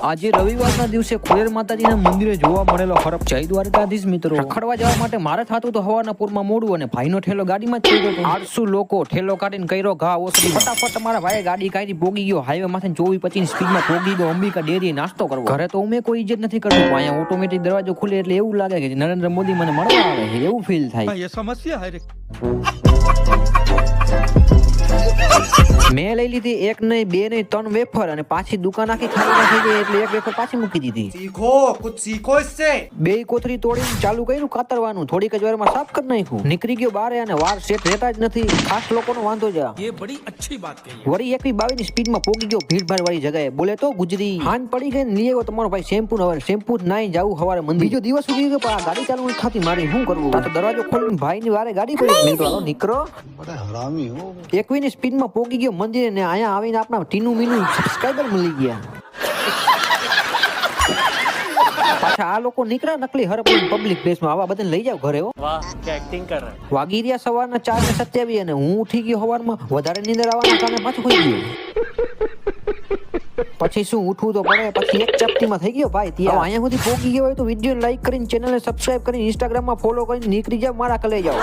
આજે રવિવારના દિવસે ખોડિયાર માતાજીના મંદિરે જોવા મળેલો ફરક. જય દ્વારકાધીશ મિત્રો. રખડવા જવા માટે મારે થતું તો હવારના પૂરમાં મોડું અને ભાઈનો ઠેલો ગાડીમાં જ થઈ ગયો. 800 લોકો ઠેલો કાઢીને કર્યો ઘા ઓસરી. ફટાફટ મારા ભાઈ ગાડી કાઢી પોગી ગયો હાઈવે માંથી 24-25 સ્પીડમાં પોગી ગયો અંબિકા ડેરી નાસ્તો કરવા. ઘરે તો મેં કોઈ ઇજ્જત નથી કરતું. અહીંયા ઓટોમેટિક દરવાજો ખુલે એટલે એવું લાગે કે નરેન્દ્ર મોદી મને મળવા આવે છે એવું ફીલ થાય. ये समस्या है रे। મેં લઈ લીધી એક નહીં બે નહીં 3 વેફર અને પાછી દુકાન આખી ખાલી થઈ ગઈ એટલે એક વેફર પાછી મૂકી દીધી. सीखो कुछ सीखो इससे। બે કોથળી તોડીને ચાલુ કર્યું કાતરવાનું. થોડીક જ વારમાં સાફ કરી નાખ્યું. નીકળી ગયો બારે અને વાર સેટ રહેતા જ નથી. ખાસ લોકોનો વાંધો છે. ये बड़ी अच्छी बात कही। વળી 21-22 ની સ્પીડમાં પોગી ગયો ભીડભાડ વાળી જગ્યાએ. બોલે તો ગુજરી. હાન પડી ગઈ ને લઈ આવ્યો તમારો ભાઈ શેમ્પુ. હવે શેમ્પુ જ નાઈ જાવું હવારે મંદિર. બીજો દિવસ ઉગી ગયો પણ આ ગાડી ચાલુ નથી થતી મારી. શું કરવું? આ તો દરવાજો ખોલીને ભાઈની વારે ગાડી પડી. મેં તો નીકળો. 21 ની સ્પીડમાં પોગી ગયો મંદિરે ને અહીંયા આવીને આપણા ટીનું મીનું સબસ્ક્રાઇબર મળી ગયા. પાછા આ લોકો નીકળ્યા નકલી હરપલી પબ્લિક પ્લેસમાં. આવા બધાને લઈ જાવ ઘરે. वाह क्या एक्टिंग कर रहा है। વાગી રહ્યા સવારના 4:27 અને હું ઉઠી ગયો સવારમાં. વધારે નીંદર આવવાના કારણે પાછું ખોઈ ગયો. પછી શું ઉઠવું તો પડે. પછી એક ચપટીમાં થઈ ગયો ભાઈ. ત્યાં અહીંયા સુધી પોગી ગયો હોય તો વિડીયો લાઈક કરીને ચેનલને સબસ્ક્રાઇબ કરીને ઇન્સ્ટાગ્રામમાં ફોલો કરીને નીકળી જાવ મારા કલે જાવ.